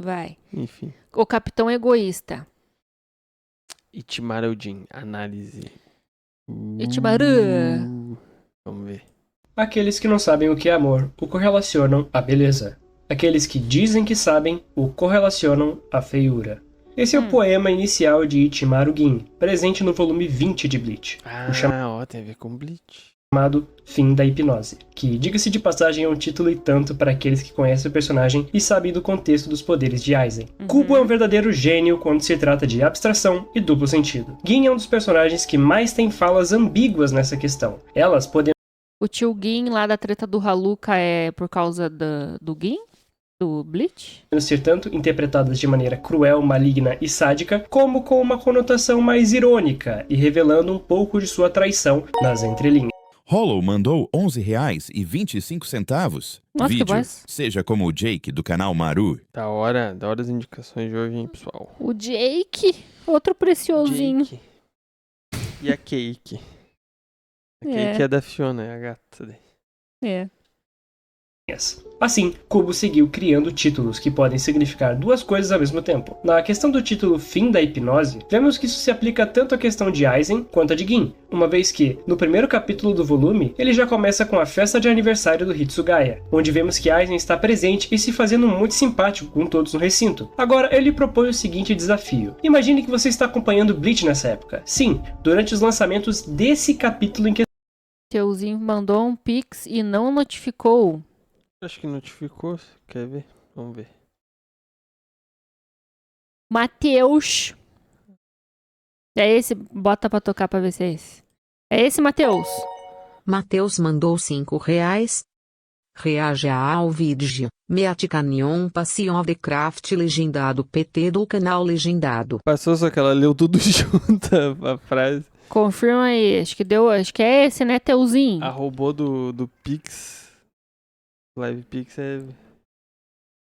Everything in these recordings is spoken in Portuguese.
Vai. Enfim. O Capitão Egoísta. Itimaru Jin, análise. Itimaru. Vamos ver. Aqueles que não sabem o que é amor o correlacionam à beleza. Aqueles que dizem que sabem o correlacionam à feiura. Esse é o poema inicial de Itimaru Gin, presente no volume 20 de Bleach, Ó, tem a ver com Bleach. chamado Fim da Hipnose, que, diga-se de passagem, é um título e tanto para aqueles que conhecem o personagem e sabem do contexto dos poderes de Aizen. Kubo é um verdadeiro gênio quando se trata de abstração e duplo sentido. Gin é um dos personagens que mais tem falas ambíguas nessa questão. Elas podem O tio Gin lá da treta do Haluka é por causa do Gin? Do Bleach? ser tanto interpretadas de maneira cruel, maligna e sádica, como com uma conotação mais irônica e revelando um pouco de sua traição nas entrelinhas. Hollow mandou R$11,25. Nossa, que Vídeo, voz. seja como o Jake do canal Maru. Da hora as indicações de hoje, hein, pessoal. O Jake, outro preciosinho. Jake. E a Cake. A É. Cake é da Fiona, é a gata dele. É. Assim, Kubo seguiu criando títulos que podem significar duas coisas ao mesmo tempo. Na questão do título Fim da Hipnose, vemos que isso se aplica tanto à questão de Aizen quanto a de Gin, uma vez que, no primeiro capítulo do volume, ele já começa com a festa de aniversário do Hitsugaya, onde vemos que Aizen está presente e se fazendo muito simpático com todos no recinto. Agora, ele propõe o seguinte desafio. Imagine que você está acompanhando Bleach nessa época. Sim, durante os lançamentos desse capítulo em que Teuzinho mandou um pix e não notificou. Acho que notificou, quer ver? Vamos ver. Matheus. É esse? Bota pra tocar pra ver se é esse. É esse, Matheus? Matheus mandou R$5. Reage ao vídeo. Meaticanion Passion de Craft legendado PT do canal legendado. Passou, só que ela leu tudo junto a frase. Confirma aí. Acho que é esse, né, Teuzinho? A robô do Pix. Live Pix é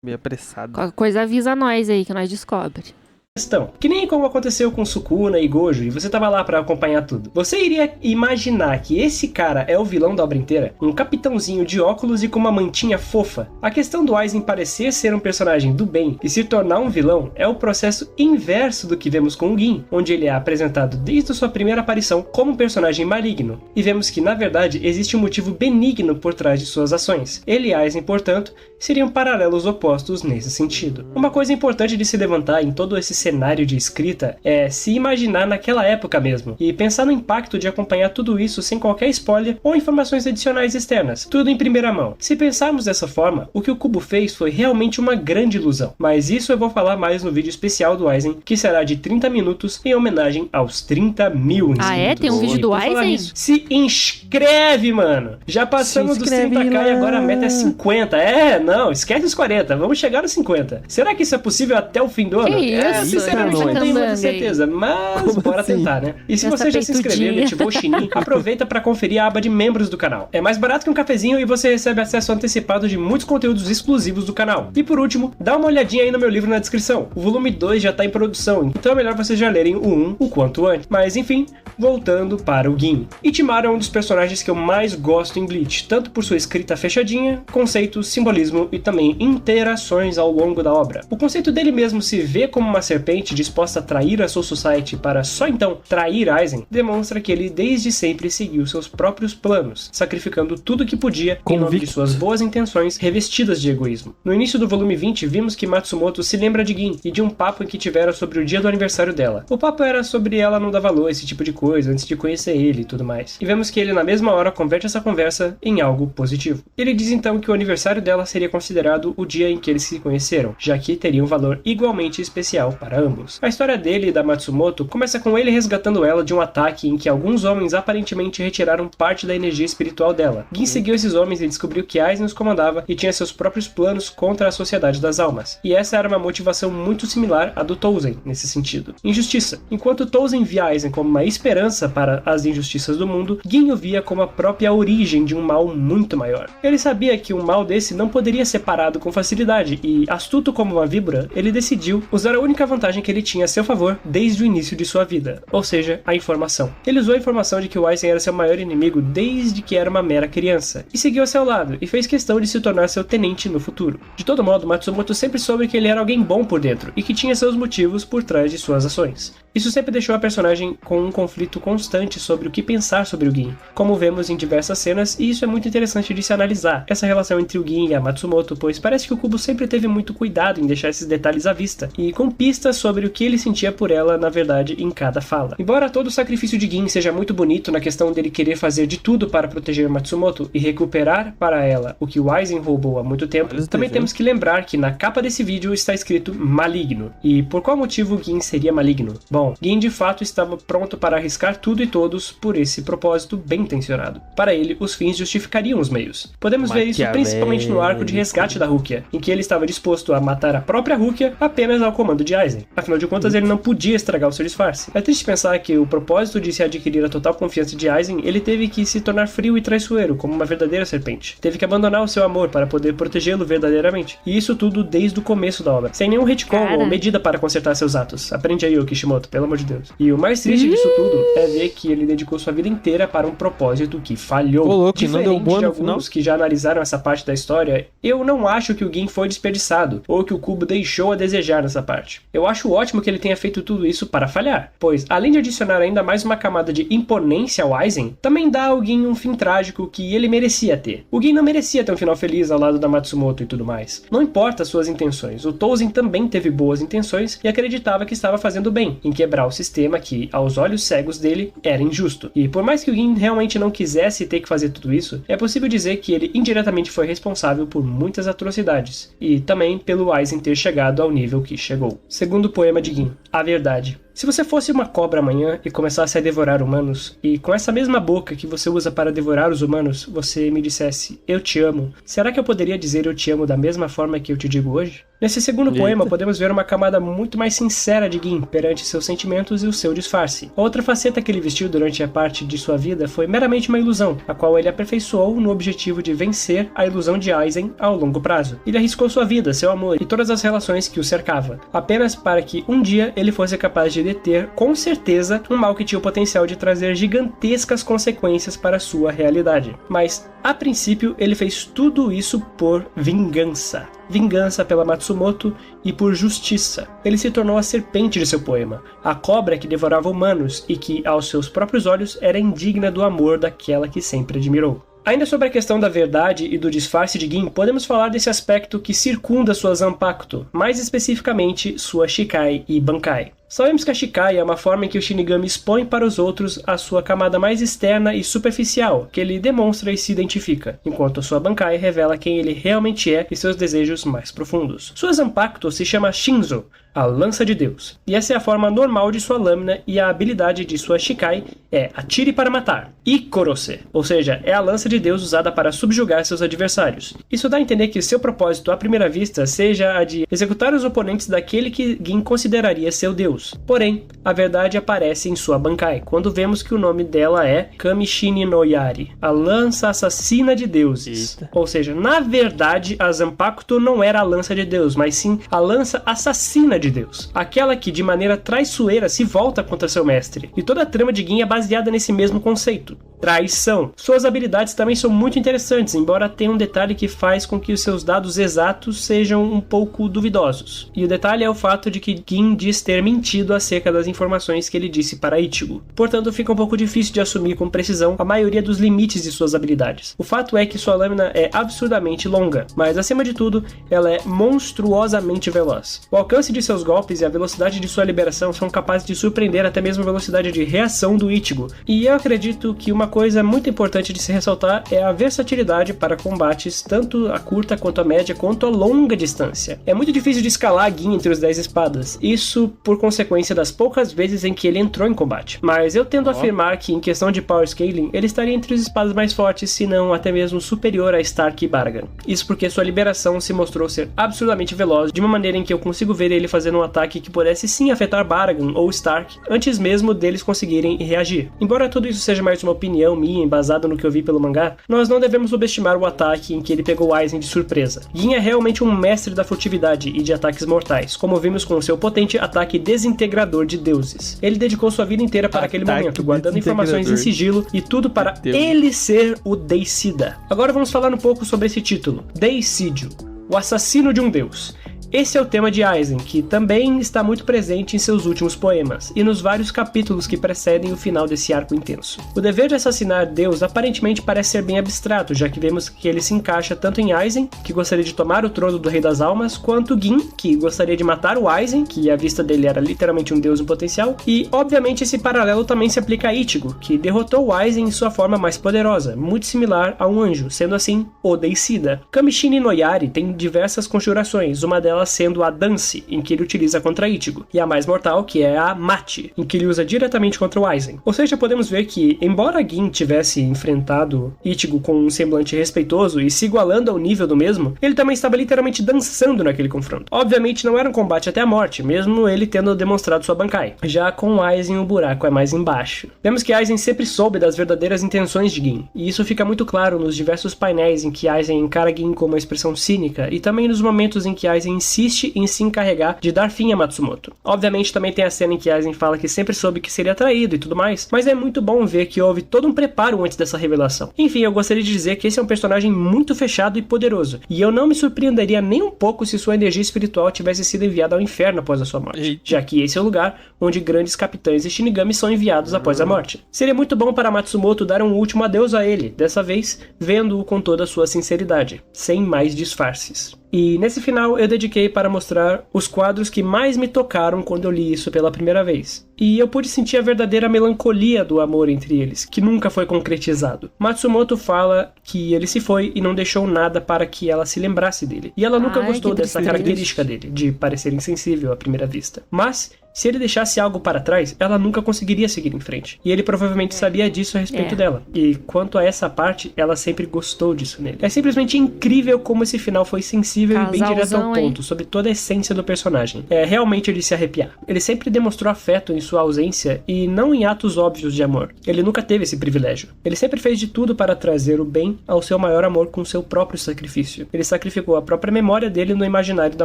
meio apressado. Qualquer coisa avisa nós aí que nós descobre. questão, que nem como aconteceu com Sukuna e Gojo, e você tava lá pra acompanhar tudo. Você iria imaginar que esse cara é o vilão da obra inteira? Um capitãozinho de óculos e com uma mantinha fofa? A questão do Aizen parecer ser um personagem do bem e se tornar um vilão é o processo inverso do que vemos com o Gin, onde ele é apresentado desde sua primeira aparição como um personagem maligno, e vemos que na verdade existe um motivo benigno por trás de suas ações. Ele e Aizen, portanto, seriam paralelos opostos nesse sentido. Uma coisa importante de se levantar em todo esse cenário de escrita é se imaginar naquela época mesmo, e pensar no impacto de acompanhar tudo isso sem qualquer spoiler ou informações adicionais externas, tudo em primeira mão. Se pensarmos dessa forma, o que o Kubo fez foi realmente uma grande ilusão, mas isso eu vou falar mais no vídeo especial do Aizen, que será de 30 minutos em homenagem aos 30 mil inscritos. Ah é? Tem um vídeo do Aizen? Se inscreve, mano! Já passamos dos 30k e agora a meta é 50. Não, esquece os 40, vamos chegar nos 50. Será que isso é possível até o fim do ano? Isso? Sinceramente Não, não tenho muita aí. certeza, mas Como bora assim? tentar, né? E se Essa você já se inscreveu e peitudinha. ativou o sininho, aproveita pra conferir a aba de membros do canal. É mais barato que um cafezinho e você recebe acesso antecipado de muitos conteúdos exclusivos do canal. E por último, dá uma olhadinha aí no meu livro na descrição. O volume 2 já tá em produção, então é melhor vocês já lerem o 1 o quanto antes. Mas enfim, voltando para o Gin. Itimaru é um dos personagens que eu mais gosto em Bleach, tanto por sua escrita fechadinha, conceitos, simbolismo e também interações ao longo da obra. O conceito dele mesmo se vê como uma serpente disposta a trair a Soul Society para só então trair Aizen, demonstra que ele desde sempre seguiu seus próprios planos, sacrificando tudo que podia em nome de suas boas intenções revestidas de egoísmo. No início do volume 20, vimos que Matsumoto se lembra de Gin e de um papo em que tiveram sobre o dia do aniversário dela. O papo era sobre ela não dar valor a esse tipo de coisa antes de conhecer ele e tudo mais. E vemos que ele na mesma hora converte essa conversa em algo positivo. Ele diz então que o aniversário dela seria considerado o dia em que eles se conheceram, já que teria um valor igualmente especial para ambos. A história dele e da Matsumoto começa com ele resgatando ela de um ataque em que alguns homens aparentemente retiraram parte da energia espiritual dela. Gin seguiu esses homens e descobriu que Aizen os comandava e tinha seus próprios planos contra a Sociedade das Almas. E essa era uma motivação muito similar à do Touzen, nesse sentido. Injustiça. Enquanto Touzen via Aizen como uma esperança para as injustiças do mundo, Gin o via como a própria origem de um mal muito maior. Ele sabia que um mal desse não poderia ser parado com facilidade e, astuto como uma víbora, ele decidiu usar a única vantagem vantagem que ele tinha a seu favor desde o início de sua vida, ou seja, a informação. Ele usou a informação de que o Aizen era seu maior inimigo desde que era uma mera criança, e seguiu a seu lado, e fez questão de se tornar seu tenente no futuro. De todo modo, Matsumoto sempre soube que ele era alguém bom por dentro, e que tinha seus motivos por trás de suas ações. Isso sempre deixou a personagem com um conflito constante sobre o que pensar sobre o Gin, como vemos em diversas cenas, e isso é muito interessante de se analisar, essa relação entre o Gin e a Matsumoto, pois parece que o Kubo sempre teve muito cuidado em deixar esses detalhes à vista, e com pistas sobre o que ele sentia por ela, na verdade, em cada fala. Embora todo o sacrifício de Gin seja muito bonito na questão dele querer fazer de tudo para proteger Matsumoto e recuperar para ela o que o Aizen roubou há muito tempo, também temos que lembrar que na capa desse vídeo está escrito maligno. E por qual motivo o Gin seria maligno? Bom, Gin de fato estava pronto para arriscar tudo e todos por esse propósito bem intencionado. Para ele, os fins justificariam os meios. Podemos ver isso principalmente no arco de resgate da Rukia, em que ele estava disposto a matar a própria Rukia apenas ao comando de Aizen. Afinal de contas, ele não podia estragar o seu disfarce. É triste pensar que o propósito de se adquirir a total confiança de Aizen, ele teve que se tornar frio e traiçoeiro, como uma verdadeira serpente. Teve que abandonar o seu amor para poder protegê-lo verdadeiramente. E isso tudo desde o começo da obra, sem nenhum retcon ou medida para consertar seus atos. Aprende aí, Kishimoto, pelo amor de Deus. E o mais triste disso tudo é ver que ele dedicou sua vida inteira para um propósito que falhou. Diferente de alguns que já analisaram essa parte da história, eu não acho que o Gin foi desperdiçado, ou que o Kubo deixou a desejar nessa parte. Eu acho ótimo que ele tenha feito tudo isso para falhar, pois, além de adicionar ainda mais uma camada de imponência ao Aizen, também dá ao Gin um fim trágico que ele merecia ter. O Gin não merecia ter um final feliz ao lado da Matsumoto e tudo mais. Não importa as suas intenções, o Touzen também teve boas intenções e acreditava que estava fazendo bem em quebrar o sistema que, aos olhos cegos dele, era injusto. E por mais que o Gin realmente não quisesse ter que fazer tudo isso, é possível dizer que ele indiretamente foi responsável por muitas atrocidades, e também pelo Aizen ter chegado ao nível que chegou. Segundo poema de Gin, A Verdade. Se você fosse uma cobra amanhã e começasse a devorar humanos, e com essa mesma boca que você usa para devorar os humanos, você me dissesse, eu te amo, será que eu poderia dizer eu te amo da mesma forma que eu te digo hoje? Nesse segundo poema, podemos ver uma camada muito mais sincera de Gin perante seus sentimentos e o seu disfarce. A outra faceta que ele vestiu durante a parte de sua vida foi meramente uma ilusão, a qual ele aperfeiçoou no objetivo de vencer a ilusão de Aizen ao longo prazo. Ele arriscou sua vida, seu amor e todas as relações que o cercava, apenas para que um dia ele fosse capaz de deter, com certeza, um mal que tinha o potencial de trazer gigantescas consequências para sua realidade. Mas, a princípio, ele fez tudo isso por vingança. Vingança pela Matsumoto e por justiça. Ele se tornou a serpente de seu poema, a cobra que devorava humanos e que, aos seus próprios olhos, era indigna do amor daquela que sempre admirou. Ainda sobre a questão da verdade e do disfarce de Gin, podemos falar desse aspecto que circunda sua Zanpakuto, mais especificamente sua Shikai e Bankai. Sabemos que a Shikai é uma forma em que o Shinigami expõe para os outros a sua camada mais externa e superficial, que ele demonstra e se identifica, enquanto a sua Bankai revela quem ele realmente é e seus desejos mais profundos. Sua Zanpakuto se chama Shinzo, a Lança de Deus, e essa é a forma normal de sua lâmina, e a habilidade de sua Shikai é Atire para matar, Ikorose, ou seja, é a lança de Deus usada para subjugar seus adversários. Isso dá a entender que seu propósito à primeira vista seja a de executar os oponentes daquele que Gin consideraria seu Deus. Porém, a verdade aparece em sua Bankai, quando vemos que o nome dela é Kamishini no Yari, a lança assassina de deuses. Ou seja, na verdade, a Zanpakuto não era a lança de Deus, mas sim a lança assassina de Deus, aquela que de maneira traiçoeira se volta contra seu mestre. E toda a trama de Gin é baseada nesse mesmo conceito, traição. Suas habilidades também são muito interessantes, embora tenha um detalhe que faz com que os seus dados exatos sejam um pouco duvidosos. E o detalhe é o fato de que Gin diz ter mentido acerca das informações que ele disse para Ichigo. Portanto, fica um pouco difícil de assumir com precisão a maioria dos limites de suas habilidades. O fato é que sua lâmina é absurdamente longa, mas acima de tudo, ela é monstruosamente veloz. O alcance de seus golpes e a velocidade de sua liberação são capazes de surpreender até mesmo a velocidade de reação do Ichigo. E eu acredito que uma coisa muito importante de se ressaltar é a versatilidade para combates tanto a curta quanto a média quanto a longa distância. É muito difícil de escalar a Gin entre os 10 espadas, isso por consequência das poucas vezes em que ele entrou em combate. Mas eu tendo a afirmar que em questão de power scaling, ele estaria entre os espadas mais fortes, se não até mesmo superior a Stark e Baragan. Isso porque sua liberação se mostrou ser absurdamente veloz, de uma maneira em que eu consigo ver ele fazendo um ataque que pudesse sim afetar Baragan ou Stark, antes mesmo deles conseguirem reagir. Embora tudo isso seja mais uma opinião opinião minha, embasada no que eu vi pelo mangá, nós não devemos subestimar o ataque em que ele pegou Aizen de surpresa. Gin é realmente um mestre da furtividade e de ataques mortais, como vimos com o seu potente ataque desintegrador de deuses. Ele dedicou sua vida inteira para aquele momento, guardando informações em sigilo e tudo para ele ser o Deicida. Agora vamos falar um pouco sobre esse título, Deicídio, o assassino de um deus. Esse é o tema de Aizen, que também está muito presente em seus últimos poemas, e nos vários capítulos que precedem o final desse arco intenso. O dever de assassinar Deus aparentemente parece ser bem abstrato, já que vemos que ele se encaixa tanto em Aizen, que gostaria de tomar o trono do Rei das Almas, quanto Gin, que gostaria de matar o Aizen, que à vista dele era literalmente um deus em potencial, e obviamente esse paralelo também se aplica a Ichigo, que derrotou o Aizen em sua forma mais poderosa, muito similar a um anjo, sendo assim, o Deicida. Kamishini no Yari tem diversas conjurações, uma delas sendo a Dance, em que ele utiliza contra Ichigo, e a mais mortal, que é a Mate, em que ele usa diretamente contra o Aizen. Ou seja, podemos ver que, embora Gin tivesse enfrentado Ichigo com um semblante respeitoso e se igualando ao nível do mesmo, ele também estava literalmente dançando naquele confronto. Obviamente não era um combate até a morte, mesmo ele tendo demonstrado sua Bankai. Já com o Aizen o buraco é mais embaixo. Vemos que Aizen sempre soube das verdadeiras intenções de Gin, e isso fica muito claro nos diversos painéis em que Aizen encara Gin com uma expressão cínica, e também nos momentos em que Aizen insiste em se encarregar de dar fim a Matsumoto. Obviamente também tem a cena em que Aizen fala que sempre soube que seria traído e tudo mais, mas é muito bom ver que houve todo um preparo antes dessa revelação. Enfim, eu gostaria de dizer que esse é um personagem muito fechado e poderoso, e eu não me surpreenderia nem um pouco se sua energia espiritual tivesse sido enviada ao inferno após a sua morte, já que esse é o lugar onde grandes capitães e Shinigami são enviados após a morte. Seria muito bom para Matsumoto dar um último adeus a ele, dessa vez vendo-o com toda a sua sinceridade, sem mais disfarces. E nesse final eu dediquei para mostrar os quadros que mais me tocaram quando eu li isso pela primeira vez. E eu pude sentir a verdadeira melancolia do amor entre eles, que nunca foi concretizado. Matsumoto fala que ele se foi e não deixou nada para que ela se lembrasse dele. E ela nunca gostou dessa característica dele, de parecer insensível à primeira vista. Mas se ele deixasse algo para trás, ela nunca conseguiria seguir em frente. E ele provavelmente sabia disso a respeito dela. E quanto a essa parte, ela sempre gostou disso nele. É simplesmente incrível como esse final foi sensível e bem direto ao ponto, sobre toda a essência do personagem. É realmente de se arrepiar. Ele sempre demonstrou afeto em sua ausência e não em atos óbvios de amor. Ele nunca teve esse privilégio. Ele sempre fez de tudo para trazer o bem ao seu maior amor com seu próprio sacrifício. Ele sacrificou a própria memória dele no imaginário da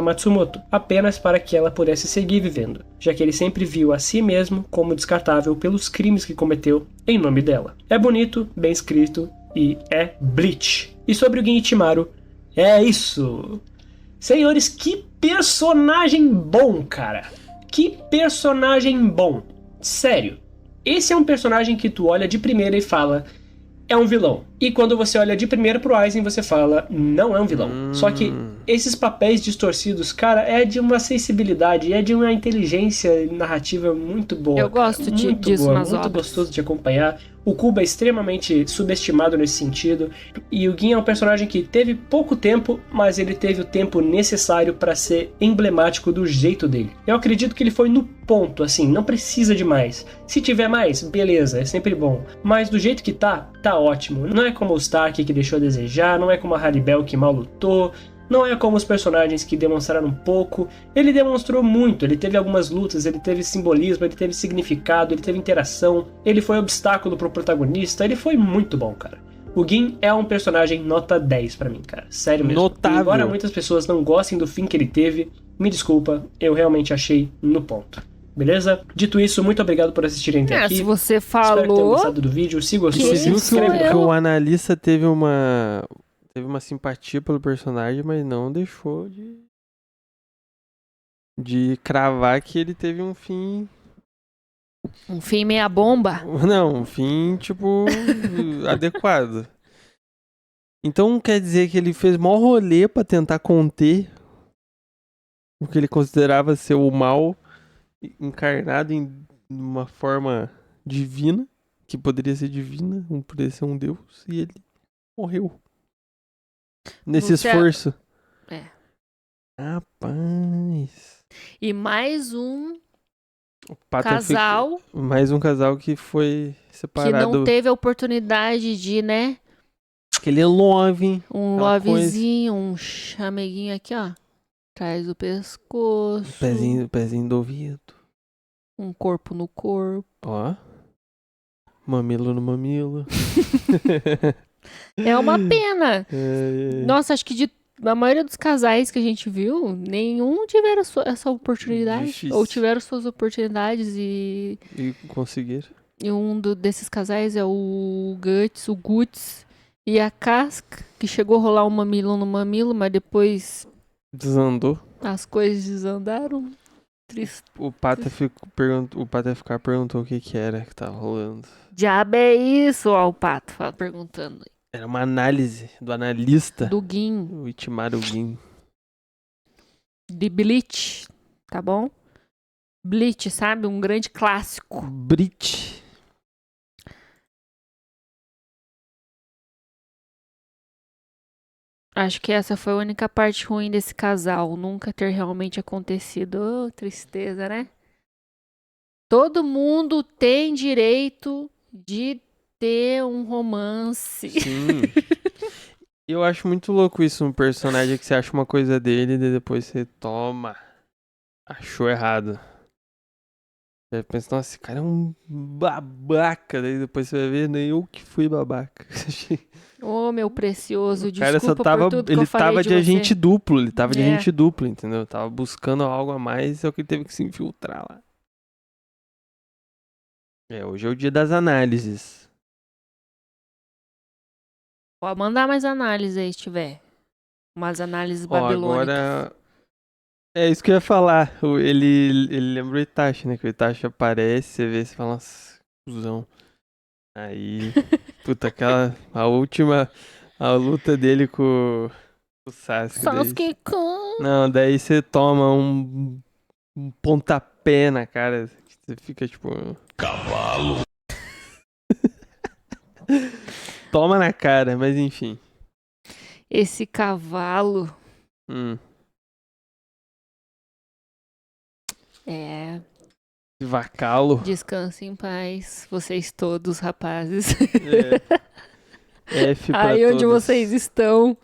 Matsumoto, apenas para que ela pudesse seguir vivendo, já que ele sempre viu a si mesmo como descartável pelos crimes que cometeu em nome dela. É bonito, bem escrito e é Bleach. E sobre o Gin Ichimaru, é isso! Senhores, que personagem bom, cara! Que personagem bom! Sério, esse é um personagem que tu olha de primeira e fala, é um vilão. E quando você olha de primeira pro Aizen, você fala, não é um vilão. Só que esses papéis distorcidos, cara, é de uma sensibilidade, é de uma inteligência narrativa muito boa. Eu gosto disso nas muito obras. gostoso de acompanhar. O Kuba é extremamente subestimado nesse sentido. E o Gin é um personagem que teve pouco tempo, mas ele teve o tempo necessário para ser emblemático do jeito dele. Eu acredito que ele foi no ponto, assim, não precisa de mais. Se tiver mais, beleza, é sempre bom. Mas do jeito que tá ótimo. Não é como o Stark que deixou a desejar, não é como a Haribel que mal lutou, não é como os personagens que demonstraram pouco. Ele demonstrou muito, ele teve algumas lutas, ele teve simbolismo, ele teve significado, ele teve interação, ele foi obstáculo pro protagonista, ele foi muito bom, cara. O Gin é um personagem nota 10 pra mim, cara, sério mesmo. Notável. E embora muitas pessoas não gostem do fim que ele teve, me desculpa, eu realmente achei no ponto. Beleza? Dito isso, muito obrigado por assistirem até aqui. Se você Espero que tenham falou... gostado do vídeo. Se gostou, Que se Viu isso, inscreve no que canal. o analista teve uma simpatia pelo personagem, mas não deixou de cravar que ele teve um fim. Um fim meia bomba. Não, um fim, tipo, adequado. Então quer dizer que ele fez maior rolê pra tentar conter o que ele considerava ser o mal encarnado em uma forma divina, que poderia ser divina, poderia ser um deus, e ele morreu. Nesse Você- esforço. É. Rapaz. E mais um O Pata casal mais um casal que foi que separado. não teve a oportunidade de, né? Aquele love. Um Aquela lovezinho, um chameguinho aqui, ó. Atrás do pescoço. Pezinho do ouvido. Um corpo no corpo. Ó. Mamilo no mamilo. É uma pena. É, Nossa, acho que a maioria dos casais que a gente viu, nenhum tiveram essa oportunidade. Difícil. Ou tiveram suas oportunidades e conseguir. desses casais é o Guts e a Casca, que chegou a rolar um mamilo no mamilo, mas depois Desandou. as coisas desandaram. Triste. O Pata FK perguntou o que era que tava rolando. Diabo é isso, ó, o Pato perguntando. Era uma análise do analista. Do Gin, O Itimaru Gin. de Bleach, tá bom? Bleach, sabe? Um grande clássico. Brit. Acho que essa foi a única parte ruim desse casal. Nunca ter realmente acontecido. Oh, tristeza, né? Todo mundo tem direito de ter um romance. Sim. Eu acho muito louco isso, um personagem que você acha uma coisa dele e depois você toma. Achou errado. Você pensa, nossa, esse cara é um babaca. Daí depois você vai ver, nem eu que fui babaca. Ô, meu precioso, O cara desculpa só tava. por tudo que Ele eu falei tava de de você. agente duplo. Ele tava de É. agente duplo, entendeu? Tava buscando algo a mais, só que ele teve que se infiltrar lá. Hoje é o dia das análises. Pode mandar mais análise aí, se tiver. Umas análises Ó, babilônicas. agora. É isso que eu ia falar. Ele lembra o Itachi, né? Que o Itachi aparece, você vê, você fala, nossa, cuzão. Aí, puta, a última, a luta dele com o Sasuke. Sasuke-kun. Não, daí você toma um pontapé na cara, você fica tipo... Cavalo. Toma na cara, mas enfim. Esse cavalo. É. Vacalo. Descanse em paz, vocês todos, rapazes. F pra Aí onde todos. vocês estão.